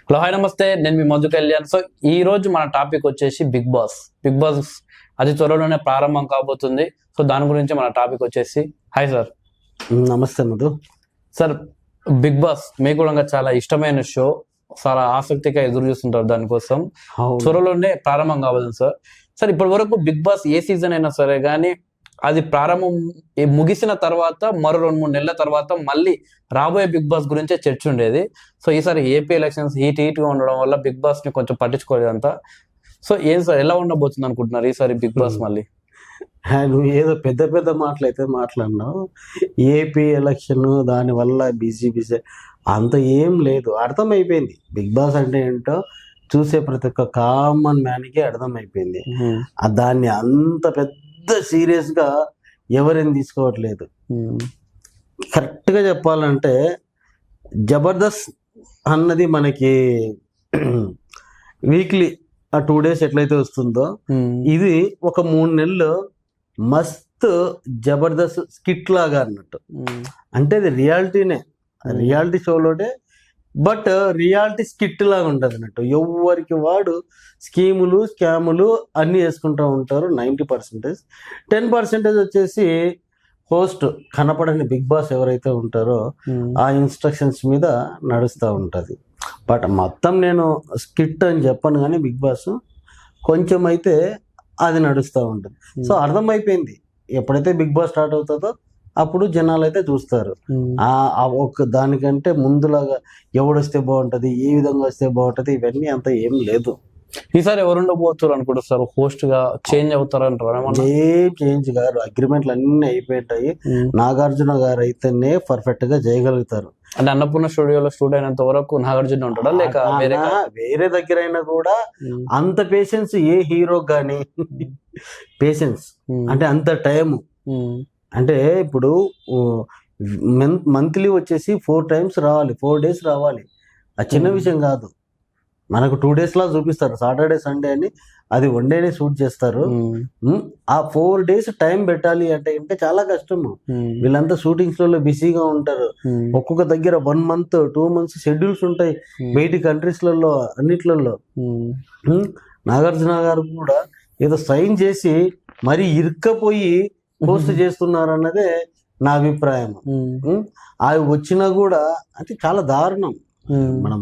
Hello hi నమస్తే, నేను మీ Manju Kalyan. So ఈ రోజు మన టాపిక్ వచ్చేసి బిగ్ బాస్ అది త్వరలోనే ప్రారంభం కాబోతుంది. సో దాని గురించి మన టాపిక్ వచ్చేసి హాయ్ సార్. నమస్తే మధు. సార్, బిగ్ బాస్ మీకు కూడా చాలా ఇష్టమైన షో, చాలా ఆసక్తిగా ఎదురు చూస్తుంటారు దానికోసం. త్వరలోనే ప్రారంభం కాబోతుంది సార్. సార్, ఇప్పటి వరకు బిగ్ బాస్ ఏ సీజన్ అయినా సరే కానీ అది ప్రారంభం ముగిసిన తర్వాత మరో 2-3 నెలల తర్వాత మళ్ళీ రాబోయే బిగ్ బాస్ గురించే చర్చ ఉండేది. సో ఈసారి ఏపీ ఎలక్షన్స్ హీట్గా ఉండడం వల్ల బిగ్ బాస్ ని కొంచెం పట్టించుకోలేదంతా. సో ఏం సార్, ఎలా ఉండబోతుంది అనుకుంటున్నారు ఈసారి బిగ్ బాస్ మళ్ళీ? నువ్వు ఏదో పెద్ద పెద్ద మాటలు అయితే మాట్లాడినావు. ఏపీ ఎలక్షన్ దానివల్ల బిజీ అంత ఏం లేదు, అర్థమైపోయింది. బిగ్ బాస్ అంటే ఏంటో చూసే ప్రతి ఒక్క కామన్ మ్యాన్కి అర్థమైపోయింది. దాన్ని అంత పెద్ద సీరియస్ గా ఎవరేం తీసుకోవట్లేదు. కరెక్ట్ గా చెప్పాలంటే జబర్దస్త్ అన్నది మనకి వీక్లీ ఆ 2 days ఎట్లయితే వస్తుందో, ఇది ఒక 3 నెలలు మస్త్ జబర్దస్త్ స్కిట్ లాగా అన్నట్టు. అంటే అది రియాలిటీనే, రియాలిటీ షోలోనే, బట్ రియాలిటీ స్కిట్ లాగా ఉంటుంది అన్నట్టు. ఎవరికి వాడు స్కీములు స్కాములు అన్నీ వేసుకుంటూ ఉంటారు. 90%. 10% వచ్చేసి హోస్ట్ కనపడని బిగ్ బాస్ ఎవరైతే ఉంటారో ఆ ఇన్స్ట్రక్షన్స్ మీద నడుస్తూ ఉంటుంది. బట్ మొత్తం నేను స్కిట్ అని చెప్పను, కానీ బిగ్ బాస్ కొంచెం అయితే అది నడుస్తూ ఉంటుంది. సో అర్థమైపోయింది, ఎప్పుడైతే బిగ్ బాస్ స్టార్ట్ అవుతుందో అప్పుడు జనాలు అయితే చూస్తారు. ఒక దానికంటే ముందులాగా ఎవడొస్తే బాగుంటది, ఏ విధంగా వస్తే బాగుంటది, ఇవన్నీ అంత ఏం లేదు. ఈసారి ఎవరు ఉండబోతున్నారు అనుకుంటారు? హోస్ట్ గా చేంజ్ అవుతారంటారు? ఏం చేంజ్ గారు, అగ్రిమెంట్లు అన్ని అయిపోయింటాయి. నాగార్జున గారు అయితేనే పర్ఫెక్ట్ గా చేయగలుగుతారు. అంటే అన్నపూర్ణ స్టూడియోలో స్టూడియో అయినంత వరకు నాగార్జున ఉంటాడా, లేక వేరే దగ్గర అయినా కూడా అంత పేషెన్స్ ఏ హీరో గానీ పేషెన్స్ అంటే అంత టైము. అంటే ఇప్పుడు మంత్లీ వచ్చేసి 4 times రావాలి, 4 days రావాలి. అది చిన్న విషయం కాదు. మనకు 2 days లా చూపిస్తారు, సాటర్డే సండే అని. అది 1 day షూట్ చేస్తారు. ఆ 4 days టైం పెట్టాలి అంటే ఇంకా చాలా కష్టము. వీళ్ళంతా షూటింగ్స్ లలో బిజీగా ఉంటారు. ఒక్కొక్క దగ్గర 1 month 2 months షెడ్యూల్స్ ఉంటాయి బయటి కంట్రీస్లలో అన్నిట్లలో. నాగార్జున గారు కూడా ఏదో సైన్ చేసి మరి ఇరుక్కపోయి పోస్ట్ చేస్తున్నారు అన్నదే నా అభిప్రాయం. అవి వచ్చినా కూడా అంటే చాలా దారుణం. మనం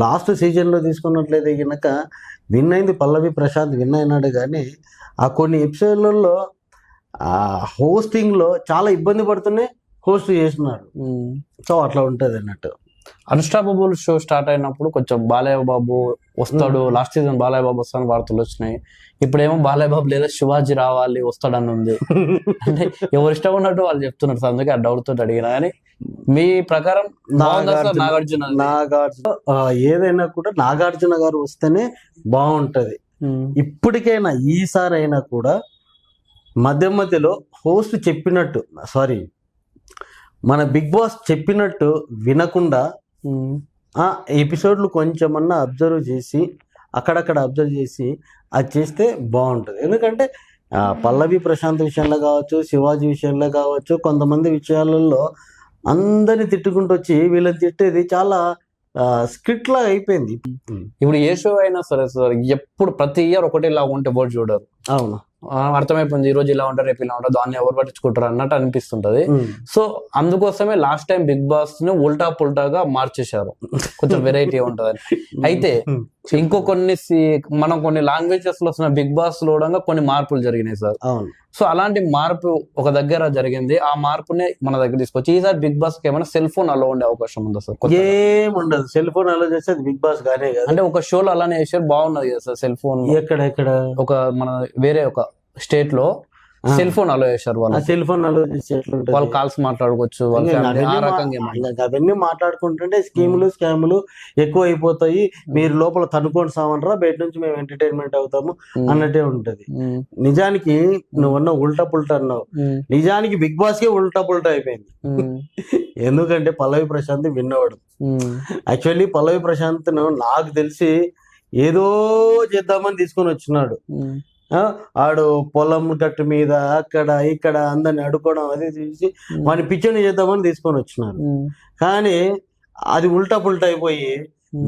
లాస్ట్ సీజన్ లో తీసుకున్నట్లయితే కనుక విన్ అయింది పల్లవి ప్రశాంత్, విన్ అయినాడు. కానీ ఆ కొన్ని ఎపిసోడ్లలో ఆ హోస్టింగ్ లో చాలా ఇబ్బంది పడుతూనే హోస్ట్ చేస్తున్నారు. సో అట్లా ఉంటది అన్నట్టు. అన్స్టాపబుల్ షో స్టార్ట్ అయినప్పుడు కొంచెం బాలయ్య బాబు వస్తాడు, లాస్ట్ సీజన్ బాలయ్య బాబు వస్తాడని వార్తలు వచ్చినాయి. ఇప్పుడేమో బాలయ్య బాబు లేదా శివాజీ రావాలి వస్తాడని ఉంది. అంటే ఎవరు ఇష్టం ఉన్నట్టు వాళ్ళు చెప్తున్నారు. అందుకే ఆ డౌట్ తోటి అడిగినా. కానీ మీ ప్రకారం నాగార్జున ఏదైనా కూడా నాగార్జున గారు వస్తేనే బాగుంటది. ఇప్పటికైనా ఈసారి అయినా కూడా మధ్యలో హోస్ట్ చెప్పినట్టు, సారీ మన బిగ్ బాస్ చెప్పినట్టు వినకుండా ఆ ఎపిసోడ్లు కొంచెమన్నా అబ్జర్వ్ చేసి అక్కడక్కడ అబ్జర్వ్ చేసి అది చేస్తే బాగుంటుంది. ఎందుకంటే పల్లవి ప్రశాంత్ విషయంలో కావచ్చు, శివాజీ విషయంలో కావచ్చు, కొంతమంది విషయాలలో అందరిని తిట్టుకుంటూ వచ్చి వీళ్ళని తిట్టేది చాలా స్క్రిప్ట్ లాగా అయిపోయింది. ఇప్పుడు ఏ షో అయినా సరే సార్, ఎప్పుడు ప్రతి ఇయర్ ఒకటిలా ఉంటే బోర్డు చూడరు. అవును, అర్థమైపోయింది. ఈ రోజు ఇలా ఉంటారు, రేపు ఇలా ఉంటారు, దాన్ని ఎవరు పట్టించుకుంటారు అన్నట్టు అనిపిస్తుంటది. సో అందుకోసమే లాస్ట్ టైం బిగ్ బాస్ ని ఉల్టా పుల్టాగా మార్చేశారు, కొంచెం వెరైటీ ఉంటదని. అయితే ఇంకో మనం కొన్ని లాంగ్వేజెస్ లో వస్తున్న బిగ్ బాస్ లో కొన్ని మార్పులు జరిగినాయి సార్. సో అలాంటి మార్పు ఒక దగ్గర జరిగింది, ఆ మార్పునే మన దగ్గర తీసుకొచ్చి ఈసారి బిగ్ బాస్ కి ఏమైనా సెల్ ఫోన్ అలో ఉండే అవకాశం ఉందా సార్? ఏం ఉండదు. సెల్ ఫోన్ అలో చేస్తే బిగ్ బాస్ గానే కాదు. అంటే ఒక షోలో అలానే చేశారు, బాగున్నది కదా సార్. సెల్ ఫోన్ ఎక్కడ ఒక మన వేరే ఒక స్టేట్ లో సెల్ ఫోన్ అలో చేశారు. వాళ్ళు సెల్ ఫోన్ అలో చేసి వాళ్ళు కాల్స్ మాట్లాడుకోవచ్చు, అవన్నీ మాట్లాడుకుంటుంటే స్కీములు స్కాములు ఎక్కువ అయిపోతాయి. మీరు లోపల తనుకోండి సామనరా, బయట నుంచి మేము ఎంటర్టైన్మెంట్ అవుతాము అన్నట్టే ఉంటది. నిజానికి నువ్వన్నా ఉల్టా పుల్టా అన్నావు, నిజానికి బిగ్ బాస్ కే ఉల్టా పుల్టా అయిపోయింది. ఎందుకంటే పల్లవి ప్రశాంత్ విన్నవాడు. యాక్చువల్లీ పల్లవి ప్రశాంత్ నాకు తెలిసి ఏదో చేద్దామని తీసుకొని వచ్చినాడు. ఆడు పొలం గట్టు మీద అక్కడ ఇక్కడ అందరిని అడుకోవడం అది చూసి వాడిని పిచ్చని చేద్దామని తీసుకొని వచ్చినారు. కానీ అది ఉల్టా పుల్టా అయిపోయి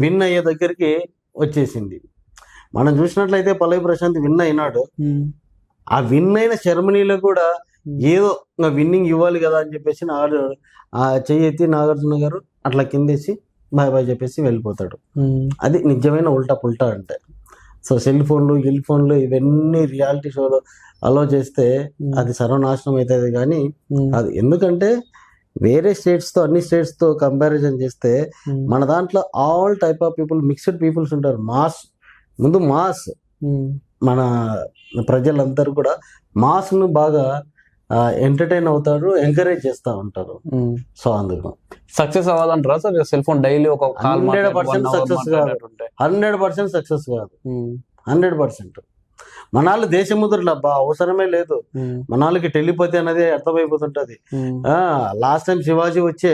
విన్ అయ్యే దగ్గరికి వచ్చేసింది. మనం చూసినట్లయితే పల్లవి ప్రశాంత్ విన్ అయినాడు. ఆ విన్ అయిన సెరమనీలో కూడా ఏదో ఇంకా విన్నింగ్ ఇవ్వాలి కదా అని చెప్పేసి ఆ చెయ్యి ఎత్తి నాగార్జున గారు అట్లా కిందేసి బాయ్ బాయ్ చెప్పేసి వెళ్ళిపోతాడు. అది నిజమైన ఉల్టా పుల్టా అంటే. సో సెల్ ఫోన్లు ఇవన్నీ రియాలిటీ షోలో అలో చేస్తే అది సర్వనాశనం అవుతుంది. కానీ అది ఎందుకంటే వేరే స్టేట్స్తో అన్ని స్టేట్స్తో కంపారిజన్ చేస్తే మన దాంట్లో all type of people, mixed peoples ఉంటారు. మాస్ మన ప్రజలందరూ కూడా మాస్ను బాగా ఎంటర్టైన్ అవుతారు, ఎంకరేజ్ చేస్తూ ఉంటారు. సో అందుకు సక్సెస్ అవ్వాలంటారా సార్ సెల్ ఫోన్ డైలీ ఒక 100% సక్సెస్ కాదు. 100% సక్సెస్ కాదు. 100% మన వాళ్ళు దేశముద్రలు అబ్బా అవసరమే లేదు. మన వాళ్ళకి టెలిపతి అనేది అర్థమైపోతుంటది. లాస్ట్ టైం శివాజీ వచ్చే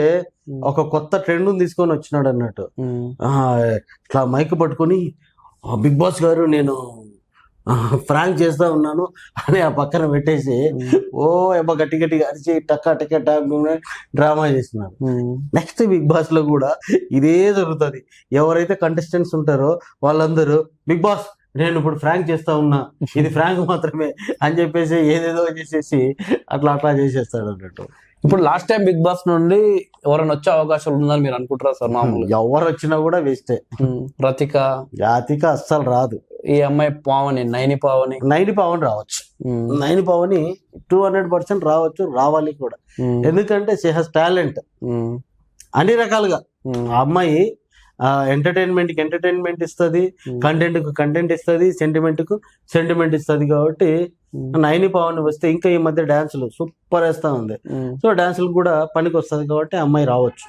ఒక కొత్త ట్రెండ్ తీసుకొని వచ్చినాడు అన్నట్టు. ఇట్లా మైక్ పట్టుకొని బిగ్ బాస్ గారు నేను ఫ్రాంక్ చేస్తా ఉన్నాను అని ఆ పక్కన పెట్టేసి ఏమో గట్టి అరిచి టక్క డ్రామా చేస్తున్నారు. నెక్స్ట్ బిగ్ బాస్ లో కూడా ఇదే జరుగుతుంది. ఎవరైతే కంటెస్టెంట్స్ ఉంటారో వాళ్ళందరూ బిగ్ బాస్ నేను ఇప్పుడు ఫ్రాంక్ చేస్తా ఉన్నా, ఇది ఫ్రాంక్ మాత్రమే అని చెప్పేసి ఏదేదో చేసేసి అట్లా చేసేస్తాడు అన్నట్టు. ఇప్పుడు లాస్ట్ టైం బిగ్ బాస్ నుండి ఎవరైనా వచ్చే అవకాశాలు ఉందని మీరు అనుకుంటారా సార్? మామూలు ఎవరు వచ్చినా కూడా వేస్టే. రాధిక అస్సలు రాదు. ఈ అమ్మాయి నైని పావని రావచ్చు. నైని పావని 200% రావచ్చు, రావాలి కూడా. ఎందుకంటే షీ హాస్ టాలెంట్ అన్ని రకాలుగా. ఆ అమ్మాయి ఎంటర్టైన్మెంట్ ఇస్తుంది, కంటెంట్ ఇస్తుంది, సెంటిమెంట్ ఇస్తుంది. కాబట్టి నైని పావని వస్తే ఇంకా ఈ మధ్య డాన్సులు సూపర్ వేస్తా ఉంది. సో డాన్సులు కూడా పనికి వస్తుంది కాబట్టి అమ్మాయి రావచ్చు.